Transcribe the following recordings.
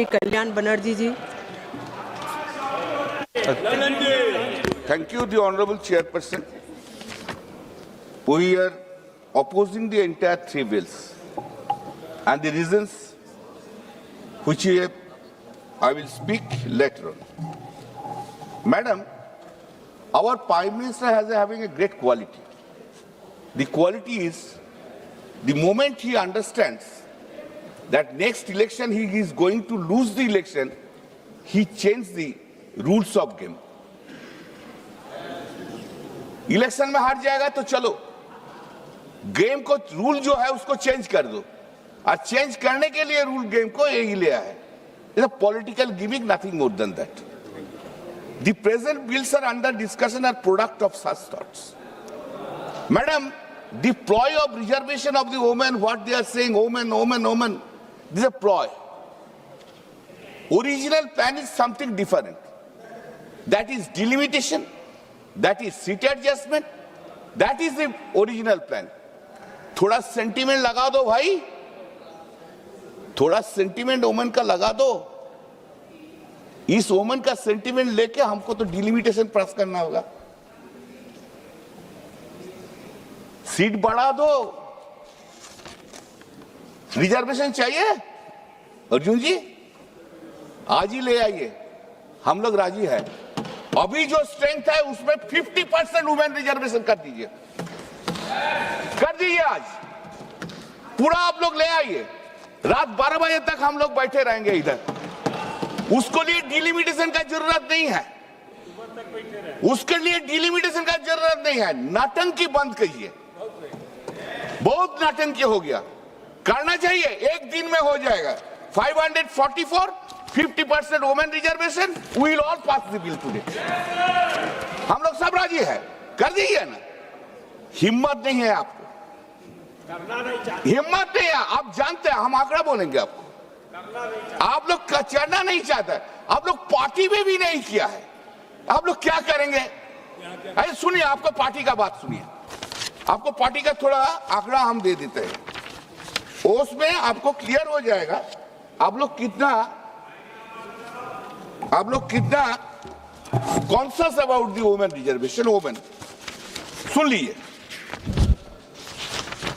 Kalyan Banerjee ji. Thank you, the Honorable Chairperson. We are opposing the entire three bills, and the reasons which I will speak later on. Madam, our Prime Minister has having a great quality. The quality is the moment he understands that next election he is going to lose the election, he changed the rules of game. Election में हार जाएगा तो चलो, game को rule जो है उसको change कर दो, और चेंज करने के लिए रूल गेम को यही लिया है. It's a political gimmick, nothing more than that. The present bills are under discussion are product of such thoughts. Madam, the ploy of reservation of the women, what they are saying, women, this is a ploy. Original plan is something different. That is delimitation, that is seat adjustment, that is the original plan. थोड़ा sentiment लगा दो भाई, थोड़ा sentiment women का लगा दो. इस women का सेंटीमेंट लेके हमको तो डिलिमिटेशन पास करना होगा. सीट बढ़ा दो, रिजर्वेशन चाहिए अर्जुन जी, आज ही ले आइए, हम लोग राजी है. अभी जो स्ट्रेंथ है उसमें 50% वुमेन रिजर्वेशन कर दीजिए, आज पूरा आप लोग ले आइए. रात 12 बजे तक हम लोग बैठे रहेंगे इधर. उसको लिए डिलिमिटेशन का जरूरत नहीं है, उसके लिए डिलिमिटेशन का जरूरत नहीं है. नाटंकी बंद कीजिए, बहुत नाटंकी हो गया. करना चाहिए, एक दिन में हो जाएगा. 544 50% women reservation, we will all pass the bill today. हम लोग सब राजी है, कर दीजिए ना. हिम्मत नहीं है आपको, हिम्मत नहीं है. आप जानते हैं हम आंकड़ा बोलेंगे आपको. आप लोग चढ़ना नहीं चाहते, आप लोग पार्टी में भी नहीं किया है. आप लोग क्या करेंगे? अरे सुनिए, आपको पार्टी का बात सुनिए, आपको पार्टी का थोड़ा आंकड़ा हम दे देते हैं, उसमें आपको क्लियर हो जाएगा आप लोग कितना conscious about the women reservation. Women सुन लीजिए,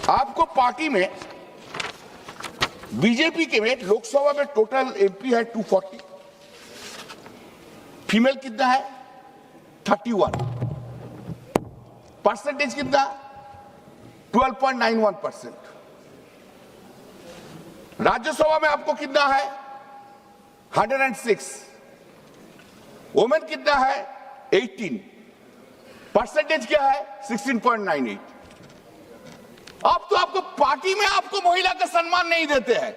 आपको पार्टी में बीजेपी के में लोकसभा में टोटल एमपी है 240, फीमेल कितना है 31, परसेंटेज कितना 12.91%. राज्यसभा में आपको कितना है 106, वुमेन कितना है 18, परसेंटेज क्या है 16.98. अब तो आपको पार्टी में आपको महिला का सम्मान नहीं देते हैं,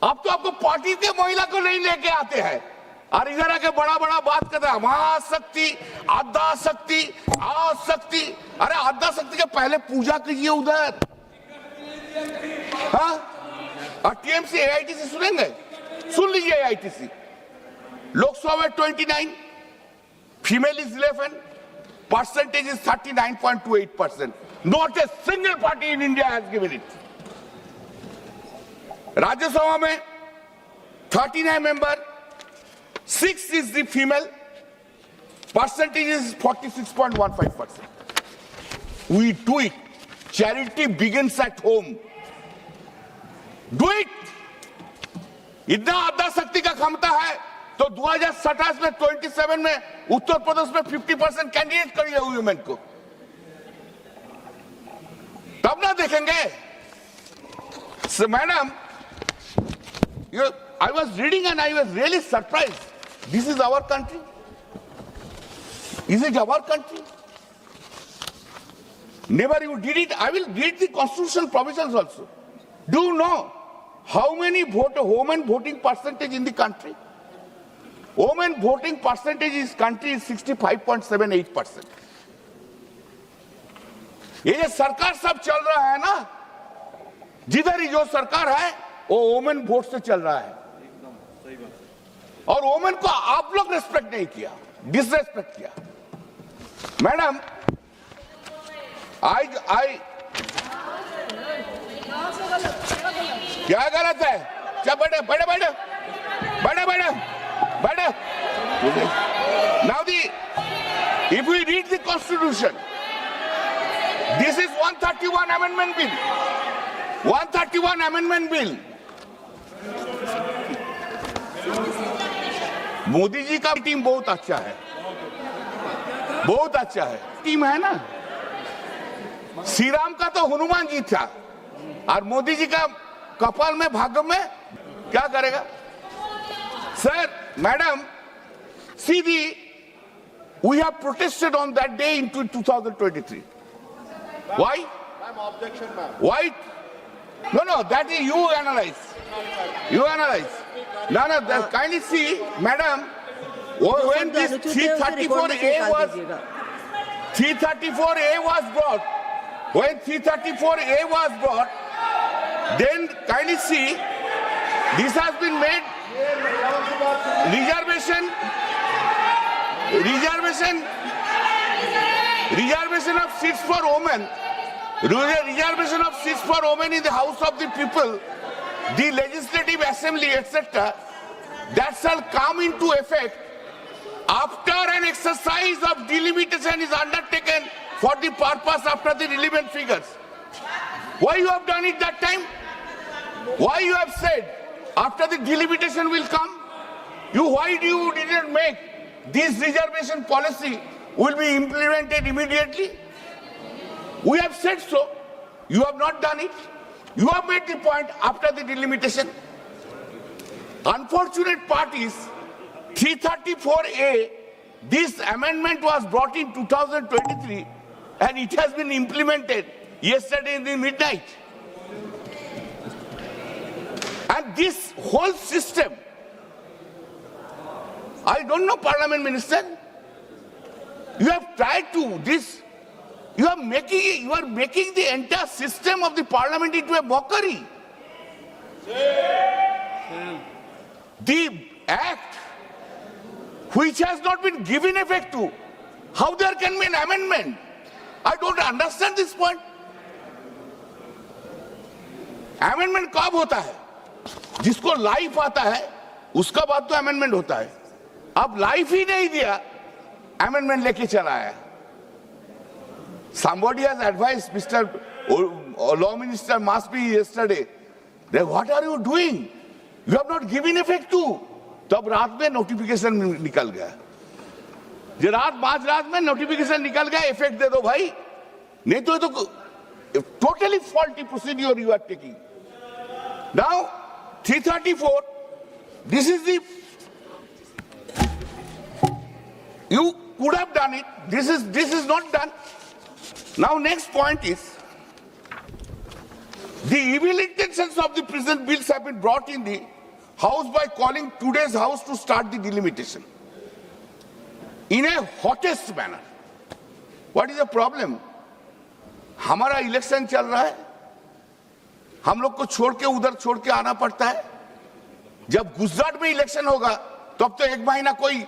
अब तो आपको पार्टी के महिला को नहीं लेके आते हैं, और इधर आके बड़ा बड़ा बात करते हैं महाशक्ति, आद्या शक्ति, आशक्ति. अरे आद्या शक्ति के पहले पूजा कीजिए उधर. हाँ, और टीएमसी एआईटीसी सुनेंगे, सुन लीजिए. एआईटीसी लोकसभा में 29, female is 11, percentage is 39.28%. Not a single party in India has given it. Rajya Sabha में 39 member, 6 is the female, percentage is 46.15%. We do it. Charity begins at home. Do it. इतना आद्या शक्ति का क्षमता है तो 2027 में 27 में उत्तर प्रदेश में 50% कैंडिडेट करिए वुमेन को, तब ना देखेंगे. So, madam, I was reading and I was really surprised. This is our country. Is it our country? Never you did it. I will read the constitutional provisions also. Do you know how many women voting percentage in the country? Women voting percentage in this country is 65.78%. ये जो सरकार सब चल रहा है ना, जिधर ही जो सरकार है वो वोमेन वोट से चल रहा है, और वोमेन को आप लोग रेस्पेक्ट नहीं किया, डिसरेस्पेक्ट किया. मैडम, क्या गलत है? क्या बैठे बैठे बैठे Better. Now if we read the Constitution, this is 131 Amendment Bill. 131 Amendment Bill. Modi ji का टीम बहुत अच्छा है, बहुत अच्छा है टीम है ना। श्री राम का तो हनुमान जी था और मोदी जी का कपाल में भाग्य में क्या करेगा? Sir, madam, see we have protested on that day in 2023. Why? Objection, ma'am. Why? No, that is you analyze. You analyze. No, kindly see, madam, when this 334A was brought, when 334A was brought, then kindly see, this has been made reservation of seats for women, reservation of seats for women in the House of the People, the Legislative Assembly, etc. That shall come into effect after an exercise of delimitation is undertaken for the purpose after the relevant figures. Why you have done it that time? Why you have said after the delimitation will come? Why you didn't make this reservation policy will be implemented immediately? We have said so. You have not done it. You have made the point after the delimitation. Unfortunate part is 334A, this amendment was brought in 2023 and it has been implemented yesterday in the midnight. And this whole system, I don't know, Parliament Minister, you have tried to this, you are making the entire system of the Parliament into a mockery. The act which has not been given effect to, how there can be an amendment? I don't understand this point. Amendment कब होता है? जिसको life आता है उसका बाद तो amendment होता है। अब लाइफ ही नहीं दिया, अमेंडमेंट लेके चला आया। Somebody has advised Mr. Law Minister must be yesterday that what are you doing? You have not given effect to. तब रात में नोटिफिकेशन निकल गया। जो रात में नोटिफिकेशन निकल गया, इफेक्ट दे दो भाई, नहीं तो totally faulty procedure you are taking. Now 334, this is the, you could have done it. This is not done. Now next point is, the evil intentions of the present bills have been brought in the House by calling today's House to start the delimitation in a hottest manner. What is the problem? हमारा election चल रहा है, हम लोग को छोड़ के उधर छोड़ के आना पड़ता है। जब गुजरात में इलेक्शन होगा तब तो एक महीना कोई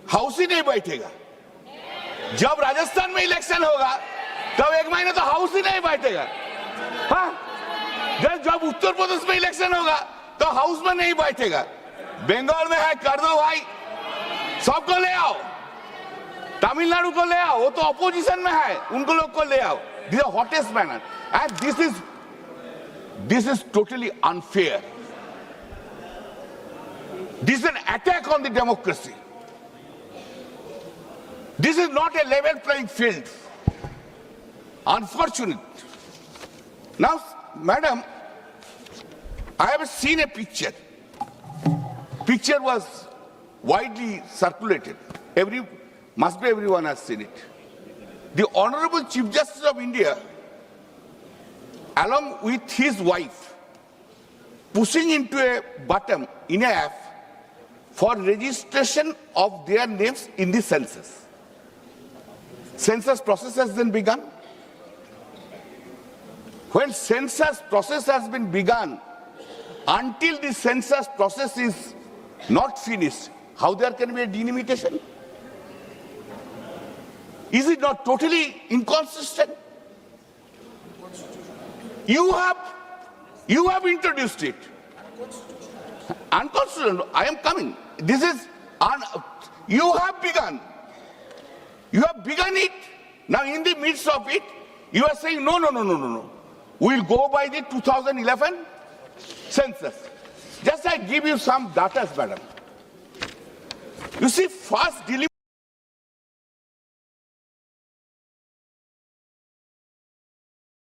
हाउस ही नहीं बैठेगा। जब राजस्थान में इलेक्शन होगा तब एक महीना तो हाउस ही नहीं बैठेगा। हाँ, जब उत्तर प्रदेश में इलेक्शन होगा तो हाउस में नहीं बैठेगा। बंगाल में है, कर दो भाई, सबको ले आओ। तमिलनाडु को ले आओ, वो तो अपोजिशन में है, उनको लोग को ले आओ। This is the hottest manner, and this is totally unfair. This is an attack on the democracy. This is not a level playing field. Unfortunate. Now, madam, I have seen a picture. Picture was widely circulated. Must be everyone has seen it. The Honorable Chief Justice of India, along with his wife, pushing into a button in a app for registration of their names in the census. Census process has then begun. When census process has been begun, until the census process is not finished, how there can be a delimitation? Is it not totally inconsistent? You have introduced it. Unconstitutional. I am coming. This is you have begun. You have begun it. Now, in the midst of it, you are saying no. We'll go by the 2011 census. Just I give you some data, madam. You see, first